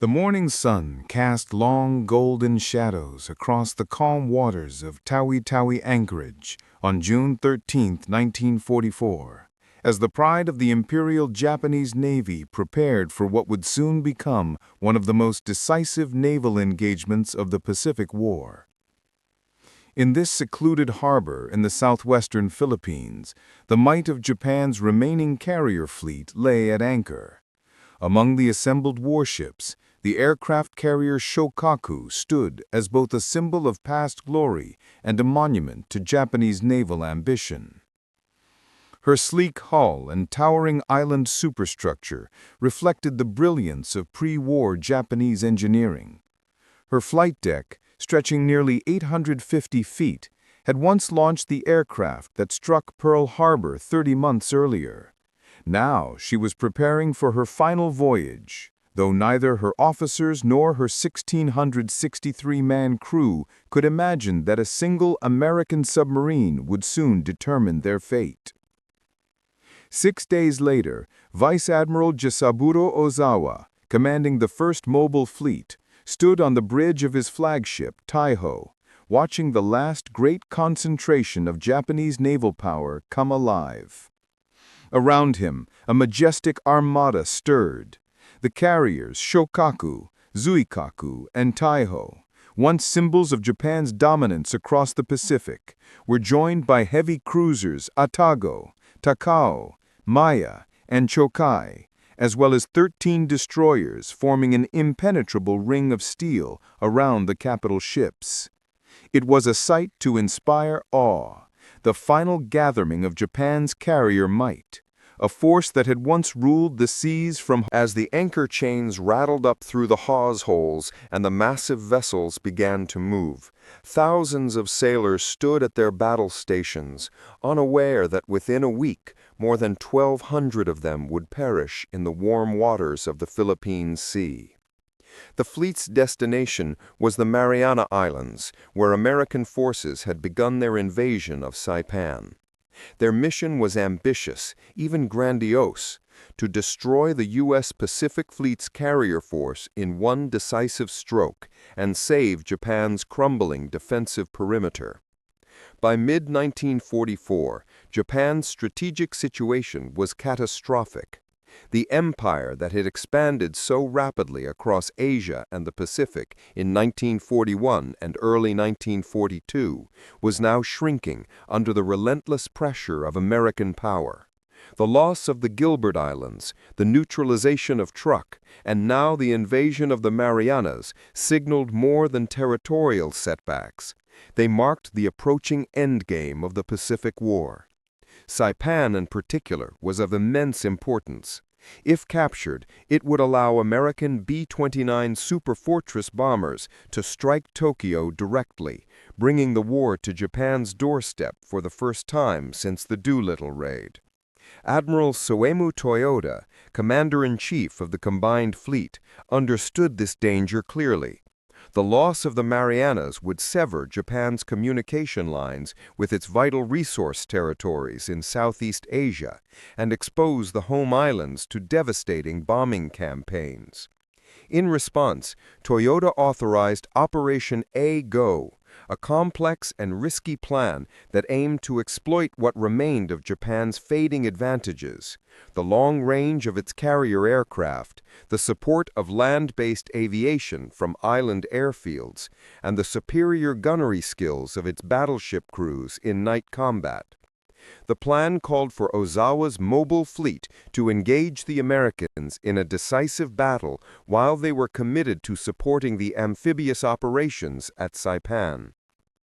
The morning sun cast long golden shadows across the calm waters of Tawi-Tawi Anchorage on June 13, 1944, as the pride of the Imperial Japanese Navy prepared for what would soon become one of the most decisive naval engagements of the Pacific War. In this secluded harbor in the southwestern Philippines, the might of Japan's remaining carrier fleet lay at anchor. Among the assembled warships, the aircraft carrier Shokaku stood as both a symbol of past glory and a monument to Japanese naval ambition. Her sleek hull and towering island superstructure reflected the brilliance of pre-war Japanese engineering. Her flight deck, stretching nearly 850 feet, had once launched the aircraft that struck Pearl Harbor 30 months earlier. Now she was preparing for her final voyage, though neither her officers nor her 1,663-man crew could imagine that a single American submarine would soon determine their fate. 6 days later, Vice Admiral Jisaburo Ozawa, commanding the first mobile fleet, stood on the bridge of his flagship, Taiho, watching the last great concentration of Japanese naval power come alive. Around him, a majestic armada stirred. The carriers Shokaku, Zuikaku, and Taiho, once symbols of Japan's dominance across the Pacific, were joined by heavy cruisers Atago, Takao, Maya, and Chokai, as well as 13 destroyers forming an impenetrable ring of steel around the capital ships. It was a sight to inspire awe, the final gathering of Japan's carrier might, a force that had once ruled the seas from. As the anchor chains rattled up through the hawse holes and the massive vessels began to move, thousands of sailors stood at their battle stations, unaware that within a week more than 1,200 of them would perish in the warm waters of the Philippine Sea. The fleet's destination was the Mariana Islands, where American forces had begun their invasion of Saipan. Their mission was ambitious, even grandiose, to destroy the U.S. Pacific Fleet's carrier force in one decisive stroke and save Japan's crumbling defensive perimeter. By mid-1944, Japan's strategic situation was catastrophic. The empire that had expanded so rapidly across Asia and the Pacific in 1941 and early 1942 was now shrinking under the relentless pressure of American power. The loss of the Gilbert Islands, the neutralization of Truk, and now the invasion of the Marianas signaled more than territorial setbacks. They marked the approaching endgame of the Pacific War. Saipan, in particular, was of immense importance. If captured, it would allow American B-29 Superfortress bombers to strike Tokyo directly, bringing the war to Japan's doorstep for the first time since the Doolittle raid. Admiral Soemu Toyoda, Commander-in-Chief of the Combined Fleet, understood this danger clearly. The loss of the Marianas would sever Japan's communication lines with its vital resource territories in Southeast Asia and expose the home islands to devastating bombing campaigns. In response, Toyota authorized Operation A-Go, a complex and risky plan that aimed to exploit what remained of Japan's fading advantages: the long range of its carrier aircraft, the support of land-based aviation from island airfields, and the superior gunnery skills of its battleship crews in night combat. The plan called for Ozawa's mobile fleet to engage the Americans in a decisive battle while they were committed to supporting the amphibious operations at Saipan.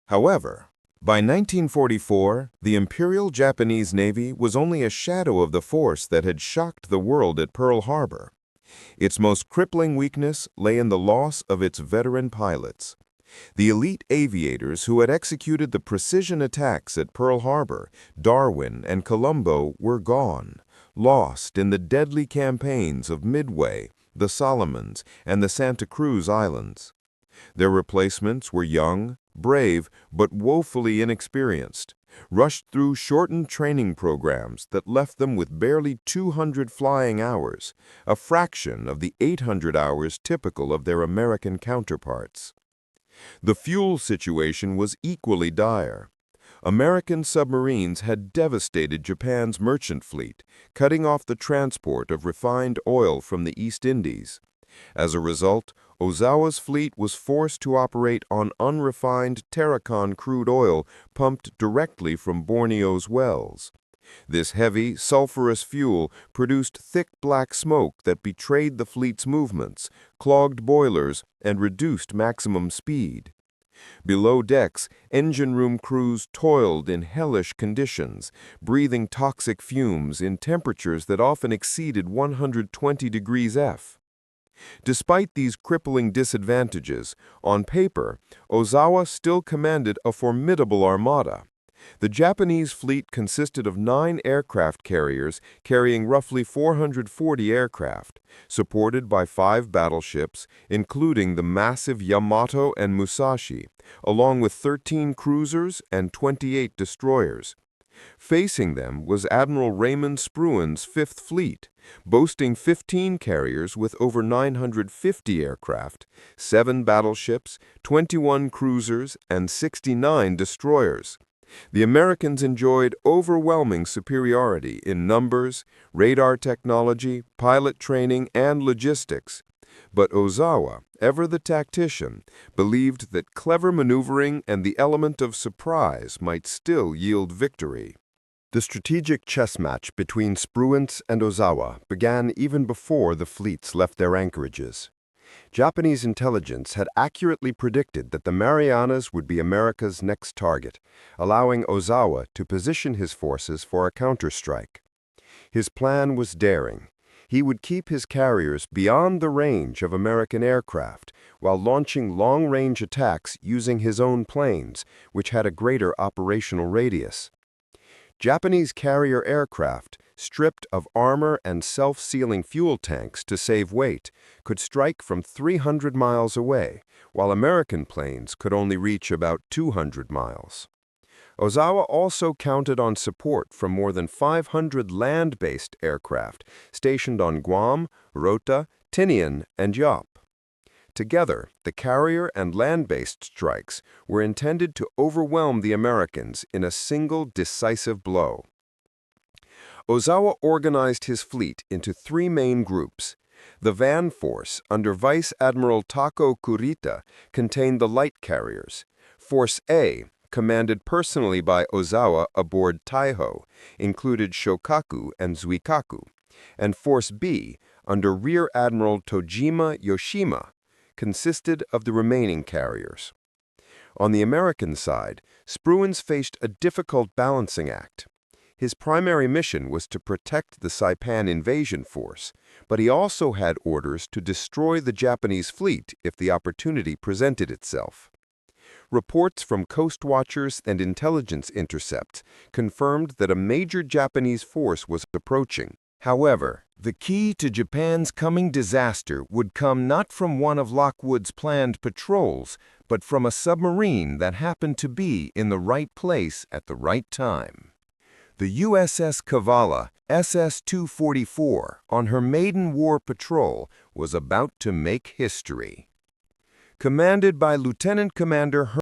However, by 1944, the Imperial Japanese Navy was only a shadow of the force that had shocked the world at Pearl Harbor. Its most crippling weakness lay in the loss of its veteran pilots. The elite aviators who had executed the precision attacks at Pearl Harbor, Darwin, and Colombo were gone, lost in the deadly campaigns of Midway, the Solomons, and the Santa Cruz Islands. Their replacements were young, brave, but woefully inexperienced, rushed through shortened training programs that left them with barely 200 flying hours, a fraction of the 800 hours typical of their American counterparts. The fuel situation was equally dire. American submarines had devastated Japan's merchant fleet, cutting off the transport of refined oil from the East Indies. As a result, Ozawa's fleet was forced to operate on unrefined Terracon crude oil pumped directly from Borneo's wells. This heavy, sulfurous fuel produced thick black smoke that betrayed the fleet's movements, clogged boilers, and reduced maximum speed. Below decks, engine room crews toiled in hellish conditions, breathing toxic fumes in temperatures that often exceeded 120 degrees F. Despite these crippling disadvantages, on paper, Ozawa still commanded a formidable armada. The Japanese fleet consisted of 9 aircraft carriers carrying roughly 440 aircraft, supported by 5 battleships, including the massive Yamato and Musashi, along with 13 cruisers and 28 destroyers. Facing them was Admiral Raymond Spruan's Fifth Fleet, boasting 15 carriers with over 950 aircraft, 7 battleships, 21 cruisers, and 69 destroyers. The Americans enjoyed overwhelming superiority in numbers, radar technology, pilot training, and logistics. But Ozawa, ever the tactician, believed that clever maneuvering and the element of surprise might still yield victory. The strategic chess match between Spruance and Ozawa began even before the fleets left their anchorages. Japanese intelligence had accurately predicted that the Marianas would be America's next target, allowing Ozawa to position his forces for a counterstrike. His plan was daring. He would keep his carriers beyond the range of American aircraft while launching long-range attacks using his own planes, which had a greater operational radius. Japanese carrier aircraft, stripped of armor and self-sealing fuel tanks to save weight, could strike from 300 miles away, while American planes could only reach about 200 miles. Ozawa also counted on support from more than 500 land-based aircraft stationed on Guam, Rota, Tinian, and Yap. Together, the carrier and land-based strikes were intended to overwhelm the Americans in a single decisive blow. Ozawa organized his fleet into 3 main groups. The van force, under Vice Admiral Tako Kurita, contained the light carriers. Force A, commanded personally by Ozawa aboard Taiho, included Shokaku and Zuikaku, and Force B, under Rear Admiral Tojima Yoshima, consisted of the remaining carriers. On the American side, Spruance faced a difficult balancing act. His primary mission was to protect the Saipan invasion force, but he also had orders to destroy the Japanese fleet if the opportunity presented itself. Reports from coast watchers and intelligence intercepts confirmed that a major Japanese force was approaching. However, the key to Japan's coming disaster would come not from one of Lockwood's planned patrols, but from a submarine that happened to be in the right place at the right time. The USS Cavala, SS-244, on her maiden war patrol, was about to make history. Commanded by Lieutenant Commander